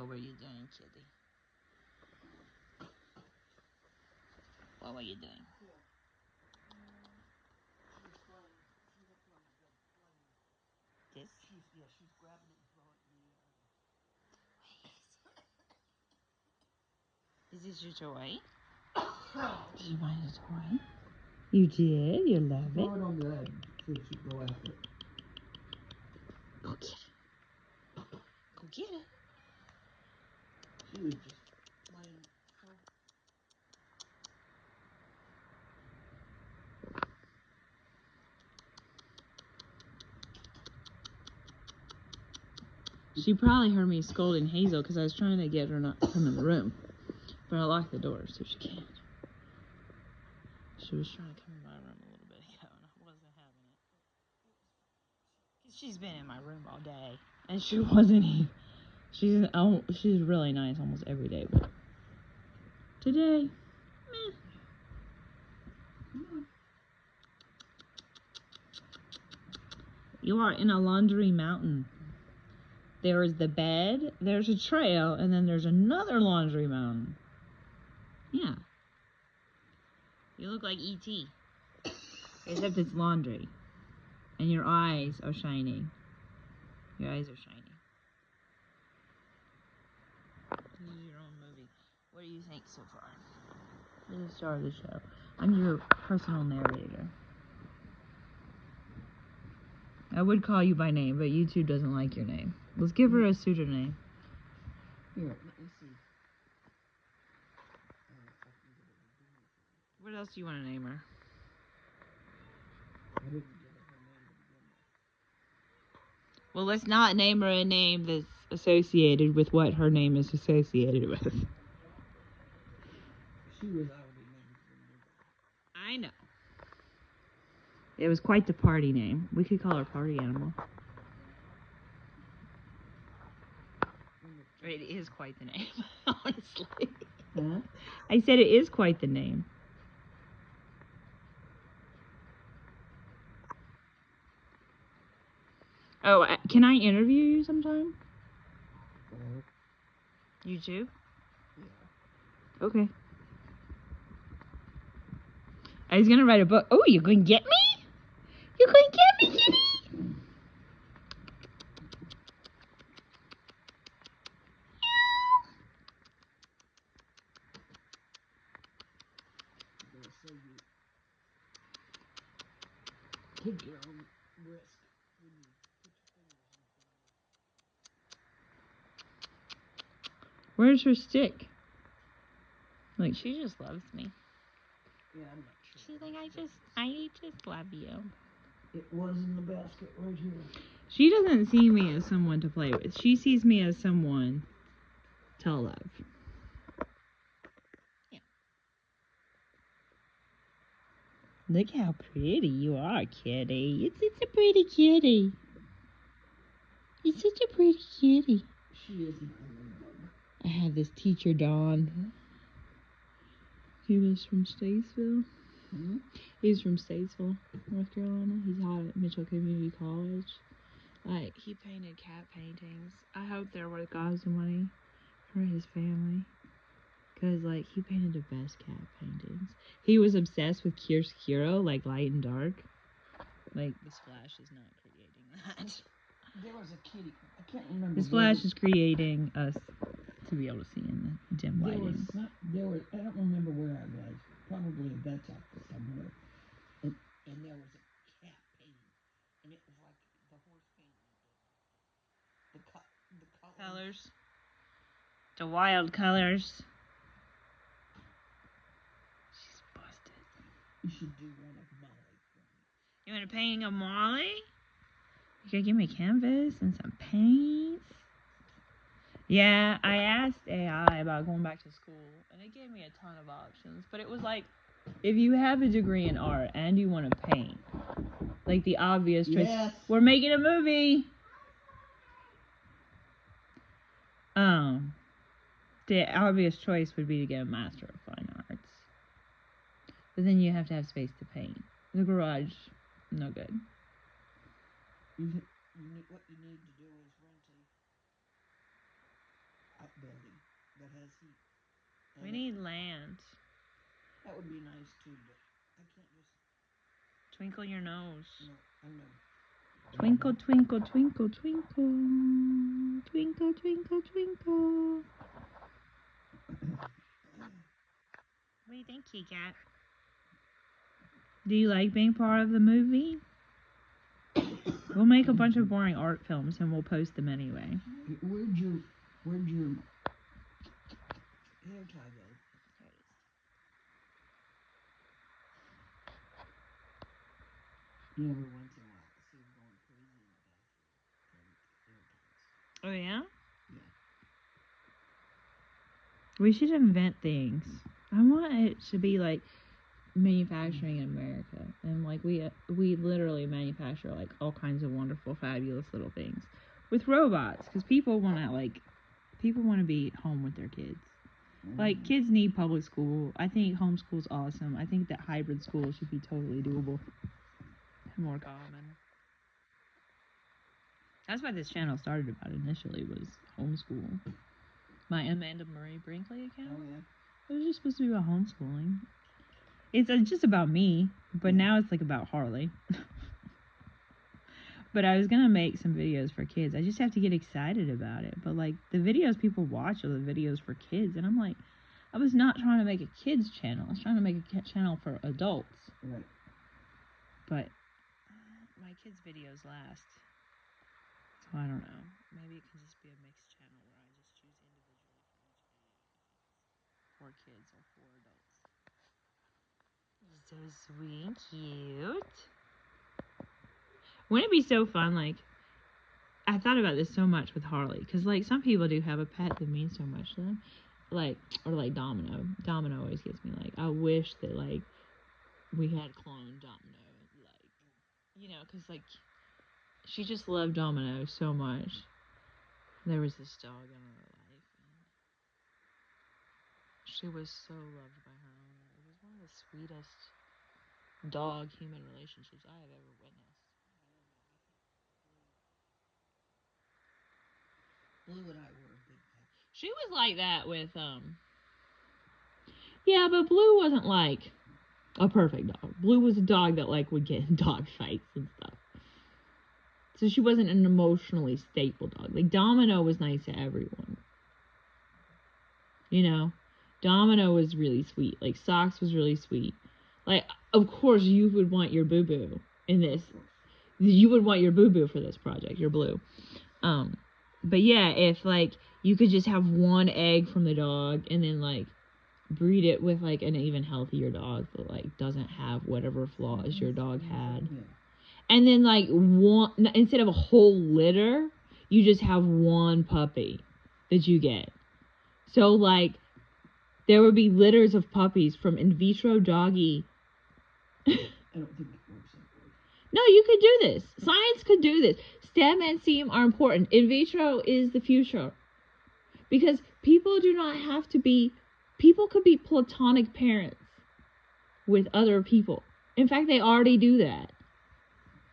What were you doing, kitty? What were you doing? This? She's grabbing it and throwing it in the air. Is this your toy? Did you find a toy? You did? You love it? Throw it on the leg so she can go after it. Go get it. Go get it. She was just playing. She probably heard me scolding Hazel because I was trying to get her not to come in the room. But I locked the door so she can't. She was trying to come in my room a little bit ago and I wasn't having it. Because she's been in my room all day. And she wasn't even. She's really nice almost every day. But today, meh. You are in a laundry mountain. There is the bed, there's a trail, and then there's another laundry mountain. Yeah. You look like E.T. Except it's laundry. And your eyes are shining. Your eyes are shining. This is your own movie. What do you think so far? You're the star of the show. I'm your personal narrator. I would call you by name, but YouTube doesn't like your name. Let's give her a pseudonym. Here, let me see. What else do you want to name her? I didn't give her her name to begin with. Well, let's not name her a name that's associated with what her name is associated with. She was already named for me. I know. It was quite the party name. We could call her Party Animal. It is quite the name, honestly. Huh? I said it is quite the name. Oh, can I interview you sometime? YouTube? Yeah. Okay. I was gonna write a book. Oh, you're gonna get me? You're gonna get me, kitty? So you take your own risk when you put your fingers in things. Where's her stick? Like, she just loves me. Yeah, I'm not sure. She's like, I just love you. It was in the basket right here. She doesn't see me as someone to play with. She sees me as someone to love. Yeah. Look how pretty you are, kitty. It's such a pretty kitty. It's such a pretty kitty. She is an ugly bug. I had this teacher, Don. He was from Statesville. Hmm? He's from Statesville, North Carolina. He taught at Mitchell Community College. Like, he painted cat paintings. I hope they're worth God's money for his family. Because, like, he painted the best cat paintings. He was obsessed with chiaroscuro, like light and dark. Like, this flash is not creating that. There was a kitty. I can't remember. This flash is creating us to be able to see in the dim lighting. I don't remember where I was. Probably a vet's office somewhere. And there was a cat painting. And it was like the horse painting. The Colors. The wild colors. She's busted. You should do one of Molly for me. You want a painting of Molly? You could give me a canvas and some paints. Yeah, I asked AI about going back to school, and it gave me a ton of options. But it was like, if you have a degree in art and you want to paint, like the obvious choice. Yes. We're making a movie. The obvious choice would be to get a Master of Fine Arts. But then you have to have space to paint. The garage, no good. What you need to do is rent building that has heat. We need land. That would be nice too, but I can't just. Twinkle your nose. No, I know. Twinkle, twinkle, twinkle, twinkle. Twinkle, twinkle, twinkle. What do you think, Kitty Cat? Do you like being part of the movie? We'll make a bunch of boring art films and we'll post them anyway. Where'd your hair tie go? Here it is. You know, every once in a while, I see him going crazy in the bathroom trying to get hair ties. Oh, yeah? Yeah. We should invent things. I want it to be like manufacturing in America, and like we literally manufacture like all kinds of wonderful, fabulous little things with robots, because people want to be home with their kids. Like, kids need public school. I think homeschool's awesome. I think that hybrid school should be totally doable and more common. That's why this channel started about initially, was homeschool. My Amanda Marie Brinkley account. Oh, yeah. It was just supposed to be about homeschooling. It's just about me, but now it's like about Harley. But I was gonna make some videos for kids. I just have to get excited about it. But like, the videos people watch are the videos for kids, and I'm like, I was not trying to make a kids channel. I was trying to make a channel for adults. Right. But my kids' videos last. So I don't know. Maybe it can just be a mixed channel where I just choose individually for each video if it's for kids or for adults. So sweet and cute. Wouldn't it be so fun, like, I thought about this so much with Harley, because like some people do have a pet that means so much to them, like, or like Domino always gets me, like, I wish that like we had cloned Domino, like, you know, because like she just loved Domino so much. There was this dog in her life, and she was so loved by her owner. It was one of the sweetest dog-human relationships I have ever witnessed. Blue and I were a big pet. She was like that with yeah, but Blue wasn't like a perfect dog. Blue was a dog that like would get in dog fights and stuff. So she wasn't an emotionally stable dog. Like, Domino was nice to everyone. You know? Domino was really sweet. Like, Socks was really sweet. Like, of course you would want your boo-boo in this. You would want your boo-boo for this project, your Blue. But yeah, if like you could just have one egg from the dog and then like breed it with like an even healthier dog that like doesn't have whatever flaws your dog had. Yeah. And then like one, instead of a whole litter, you just have one puppy that you get. So like there would be litters of puppies from in vitro doggy. I don't think it works that way. No, you could do this. Science could do this. STEM and STEAM are important. In vitro is the future. Because people do not have to be, people could be platonic parents with other people. In fact, they already do that.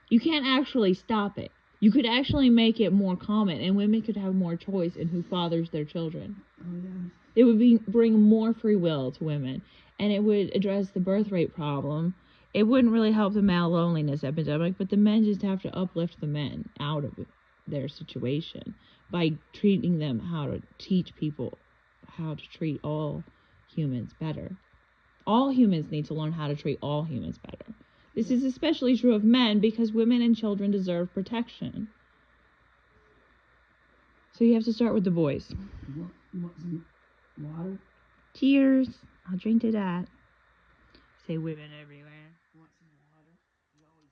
You can't actually stop it. You could actually make it more common, and women could have more choice in who fathers their children. Oh, yeah. It would bring more free will to women, and it would address the birth rate problem. It wouldn't really help the male loneliness epidemic, but the men just have to uplift the men out of their situation by treating them how to teach people how to treat all humans better. All humans need to learn how to treat all humans better. This is especially true of men because women and children deserve protection. So you have to start with the boys. You want some water? Cheers. I'll drink to that. Say women everywhere. You want some water? You always...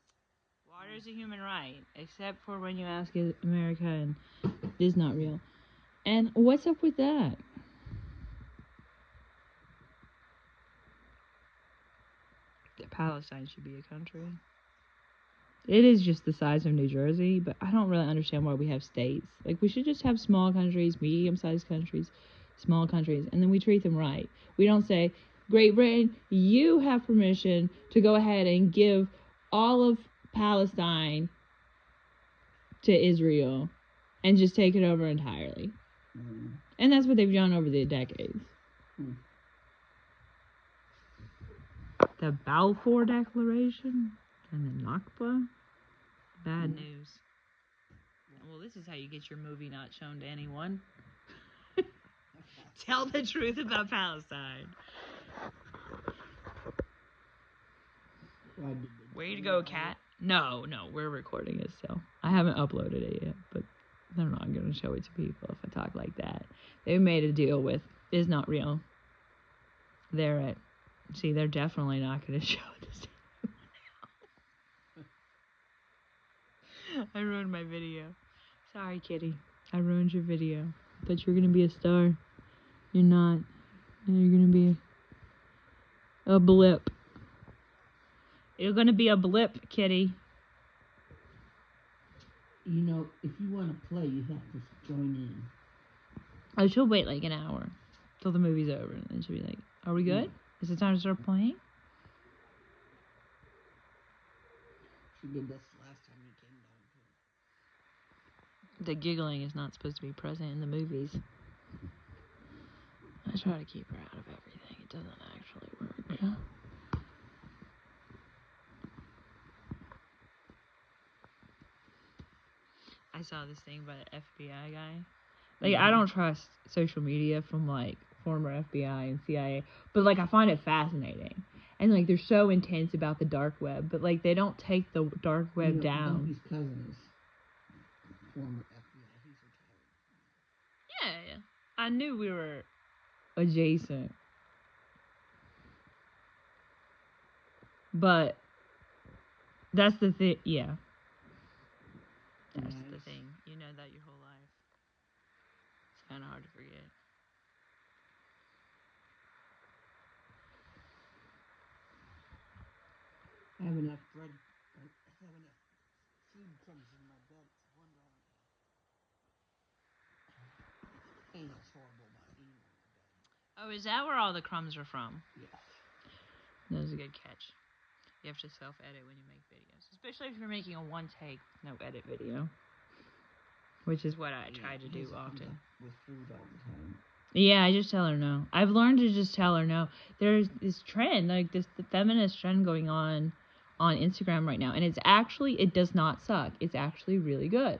Water is a human right, except for when you ask America and it is not real. And what's up with that? Palestine should be a country. It is just the size of New Jersey, but I don't really understand why we have states. Like, we should just have small countries, medium-sized countries, small countries, and then we treat them right. We don't say, Great Britain, you have permission to go ahead and give all of Palestine to Israel and just take it over entirely. And that's what they've done over the decades. The Balfour Declaration and the Nakba. Bad news. Well, this is how you get your movie not shown to anyone. Tell the truth about Palestine. Way to go, Kat. No, we're recording it still. I haven't uploaded it yet, but they're not going to show it to people if I talk like that. They made a deal with is not real. They're definitely not going to show it to anyone else. I ruined my video. Sorry, kitty. I ruined your video. Thought you were going to be a star. You're not. You're going to be a blip. You're going to be a blip, kitty. You know, if you want to play, you have to join in. I should wait like an hour till the movie's over, and then she'll be like, "Are we good? Is it time to start playing?" She did this last time you came down here. The giggling is not supposed to be present in the movies. I try to keep her out of everything. It doesn't actually work. I saw this thing by the FBI guy. Like, I don't trust social media from, like, former FBI and CIA, but, like, I find it fascinating. And, like, they're so intense about the dark web, but, like, they don't take the dark web down. His cousin is former FBI. He's retired. Yeah. I knew we were adjacent. But that's the thing, yeah. That's the thing. You know that your whole life. It's kind of hard to forget. I have enough bread. I have enough food crumbs in my bed. It's wonder pain is horrible about eating on my bed. Oh, is that where all the crumbs are from? Yes. That was a good catch. You have to self-edit when you make videos. Especially if you're making a one-take, no-edit video. Which is what I try to do often. With food all the time. Yeah, I just tell her no. I've learned to just tell her no. There's this trend, like the feminist trend going on Instagram right now. And it's actually, it does not suck. It's actually really good.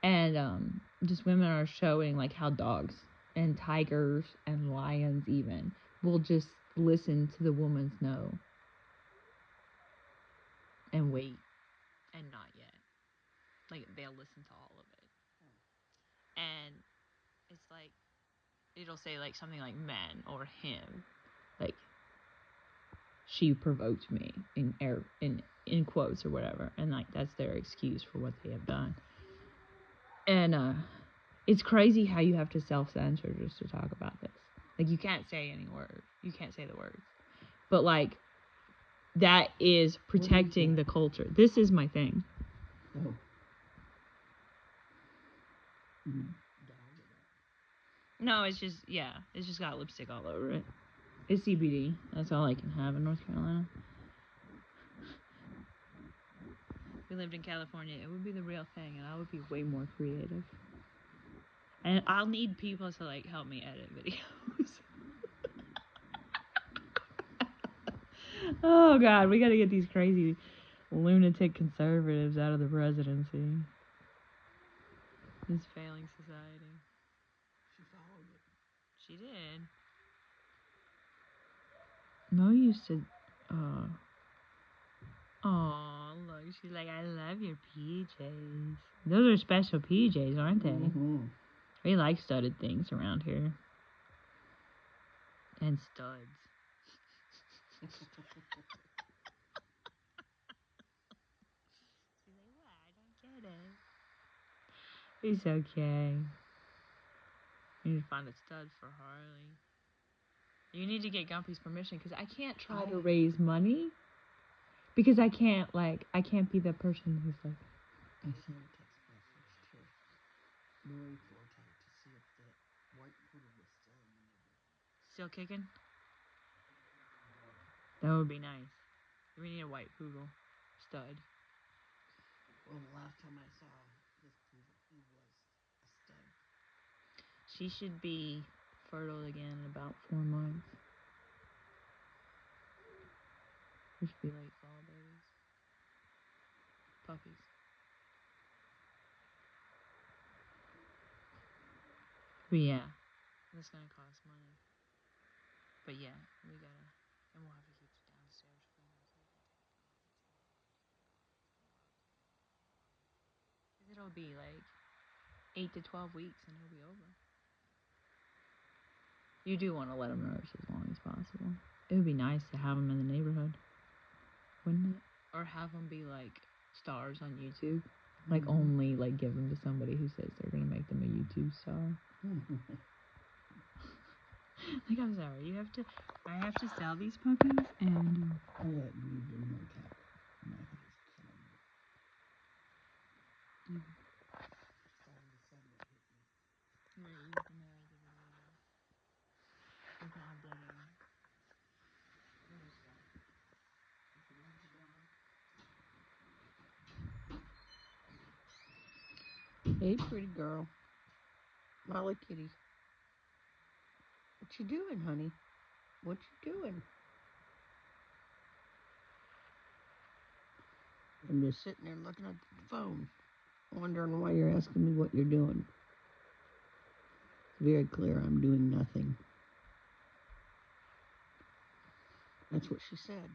And just women are showing like how dogs and tigers and lions even will just listen to the woman's no and wait and not yet. Like they'll listen to all of it. And it's like it'll say like something like men or him. Like she provoked me in quotes or whatever, and like that's their excuse for what they have done. And it's crazy how you have to self-censor just to talk about this. Like you can't say any word. You can't say the words. But like that is protecting the culture. This is my thing. Oh. No, it's just got lipstick all over it. It's CBD. That's all I can have in North Carolina. If we lived in California, it would be the real thing, and I would be way more creative. And I'll need people to like help me edit videos. Oh God, we gotta get these crazy lunatic conservatives out of the presidency. This failing society. She followed it. She did. Mo used to, oh, look, she's like, I love your PJs. Those are special PJs, aren't they? Mm-hmm. We like studded things around here. And studs. She's like, what? I don't get it. It's okay. You need to find a stud for Harley. You need to get Gumpy's permission, because I can't try to raise money. Because I can't be the person who's like... I sent a text message to Marie Forte to see if the white poodle was still in the neighborhood. Still kicking? That would be nice. We need a white poodle. Stud. Well, the last time I saw this poodle, he was a stud. She should be fertile again in about 4 months. They should be late fall babies. Puppies. But yeah, that's gonna cost money. But yeah, we gotta, and we'll have to keep the downstairs clean so we can take it off. Cause it'll be like 8 to 12 weeks and it'll be over. You do want to let them nurse as long as possible. It would be nice to have them in the neighborhood, wouldn't it? Or have them be like stars on YouTube. Like only like give them to somebody who says they're gonna make them a YouTube star. Like I'm sorry, I have to sell these puppies and I'll let you do my tap. My head is killing me. It's all of a sudden it hit me. Right, you can narrow the video down. You can have dead air. There we go. If it is gone. Hey, pretty girl. Molly Kitty. What you doing, honey? What you doing? I'm just sitting there looking at the phone, wondering why you're asking me what you're doing. It's very clear I'm doing nothing. That's what she said.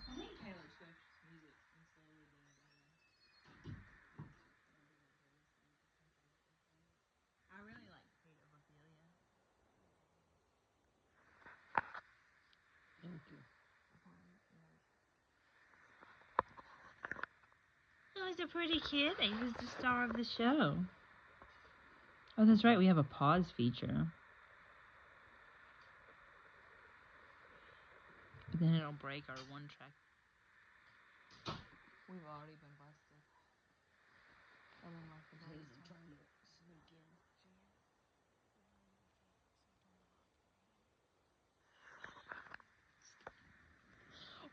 I think Taylor Swift's music is slowly getting better. I really like Kate of Ophelia. Thank you. Oh, he's a pretty kid. He was the star of the show. Oh, that's right. We have a pause feature. But then it'll break our one track. We've already been busted. And then like the Trying next to one. sneak in.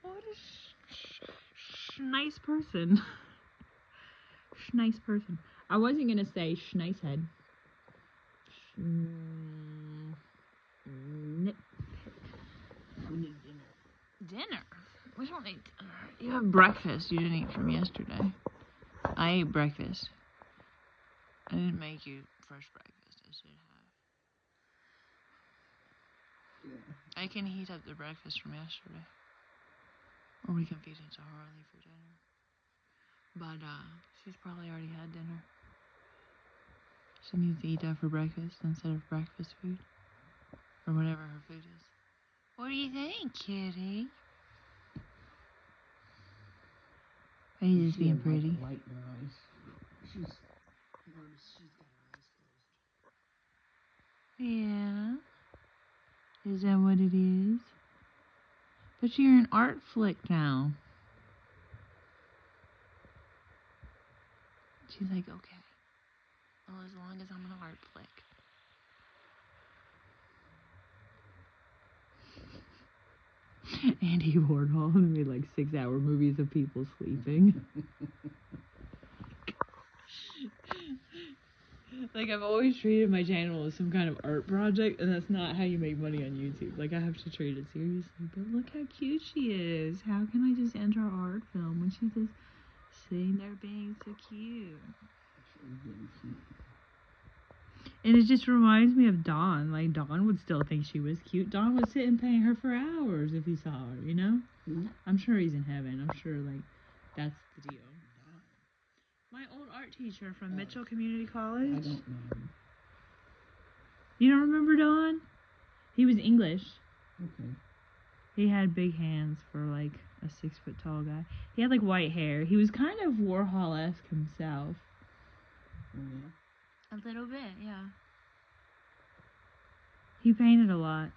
What a nice person. Nice person. I wasn't gonna say nice head. Nitpick. We need dinner. Dinner? We don't need dinner. You have breakfast you didn't eat from yesterday. I ate breakfast. I didn't make you fresh breakfast. I should have. Yeah. I can heat up the breakfast from yesterday. Or we can feed it to Harley for dinner. But, she's probably already had dinner. She needs to eat that for breakfast instead of breakfast food. Or whatever her food is. What do you think, kitty? Are you just being pretty? Light in her eyes. She's noticed she's got her eyes closed. Yeah. Is that what it is? But you're an art flick now. She's like, okay. Well, as long as I'm an art flick. Andy Warhol made like 6-hour movies of people sleeping. Like, I've always treated my channel as some kind of art project, and that's not how you make money on YouTube. Like, I have to treat it seriously. But look how cute she is. How can I just enter art film when she's just sitting there being so cute? She's being cute. And it just reminds me of Dawn. Like, Dawn would still think she was cute. Dawn would sit and paint her for hours if he saw her, you know? Mm-hmm. I'm sure he's in heaven. I'm sure, like, that's the deal. Dawn. My old art teacher from Mitchell Community College. I don't know. You don't remember Dawn? He was English. Okay. He had big hands for, like, a 6-foot-tall guy. He had, like, white hair. He was kind of Warhol-esque himself. Oh, yeah? A little bit, yeah. He painted a lot.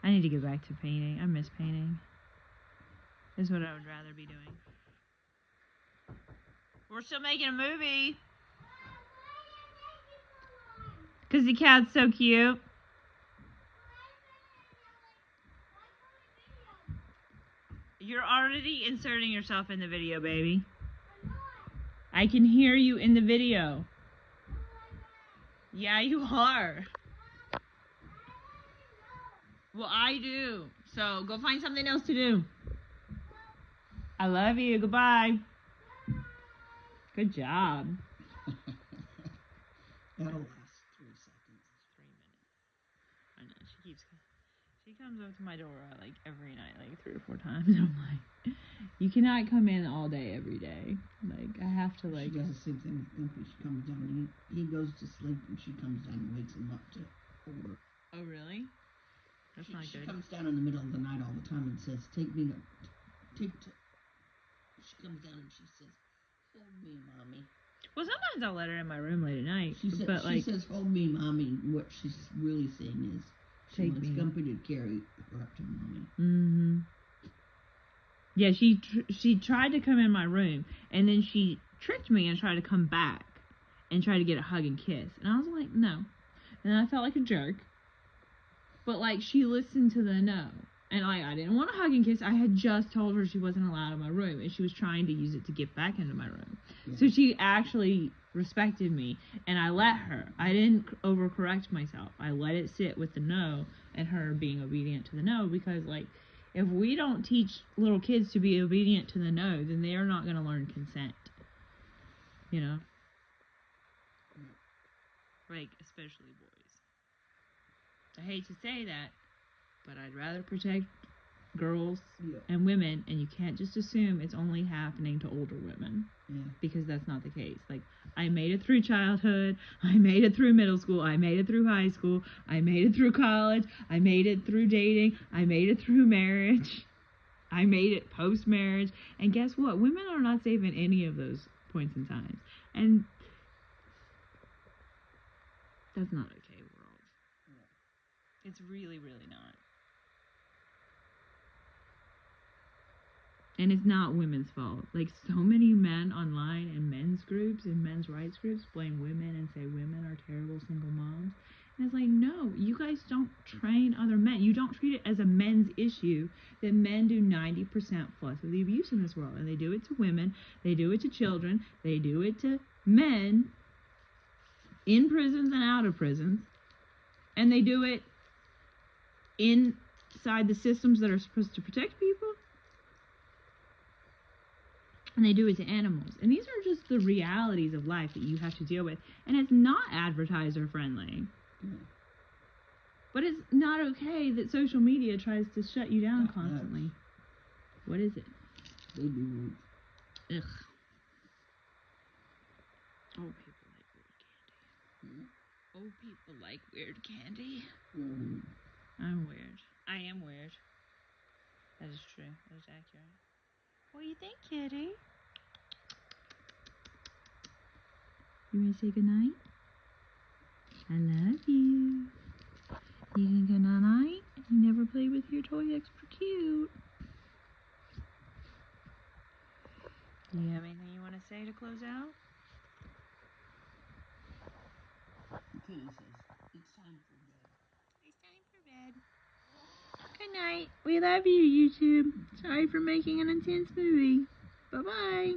I need to get back to painting. I miss painting. Is what I would rather be doing. We're still making a movie. Because the cat's so cute. You're already inserting yourself in the video, baby. I can hear you in the video. Yeah, you are. Well, I do. So go find something else to do. I love you. Goodbye. Good job. That'll last 3 seconds. 3 minutes. I know. She comes up to my door like every night, like 3 or 4 times. And I'm like, you cannot come in all day every day. Like, I have to like. She does the same thing with Gumpy. She comes down and he goes to sleep and she comes down and wakes him up to hold her. Oh, really? That's not She good. comes down in the middle of the night all the time and says, She comes down and she says, hold me, Mommy. Well, sometimes I'll let her in my room late at night. She says, hold me, Mommy. What she's really saying is she wants Gumpy to carry her up to Mommy. Mm-hmm. Yeah, she tried to come in my room, and then she tricked me and tried to come back and try to get a hug and kiss. And I was like, no. And I felt like a jerk. But, like, she listened to the no. And, like, I didn't want to hug and kiss. I had just told her she wasn't allowed in my room, and she was trying to use it to get back into my room. Yeah. So she actually respected me, and I let her. I didn't overcorrect myself. I let it sit with the no and her being obedient to the no, because, like, if we don't teach little kids to be obedient to the no, then they are not going to learn consent. You know? Like, especially boys. I hate to say that, but I'd rather protect girls and women, and you can't just assume it's only happening to older women. Yeah. Because that's not the case. Like, I made it through childhood, I made it through middle school, I made it through high school, I made it through college, I made it through dating, I made it through marriage, I made it post-marriage, and guess what? Women are not safe in any of those points in time. And that's not okay, world. It's really, really not. And it's not women's fault. Like, so many men online and men's groups and men's rights groups blame women and say women are terrible single moms. And it's like, no, you guys don't train other men. You don't treat it as a men's issue that men do 90% plus of the abuse in this world. And they do it to women. They do it to children. They do it to men in prisons and out of prisons. And they do it inside the systems that are supposed to protect people. And they do it to animals. And these are just the realities of life that you have to deal with. And it's not advertiser friendly. Mm. But it's not okay that social media tries to shut you down constantly. What is it? Baby root. Ugh. Old people like weird candy. Mm. Old people like weird candy. Mm. I'm weird. I am weird. That is true. That is accurate. What do you think, kitty? You want to say goodnight? I love you. You can go night. You never play with your toy extra cute. Do you have anything you want to say to close out? Kitty says, it's time for bed. It's time for bed. Good night. We love you, YouTube. Sorry for making an intense movie. Bye-bye.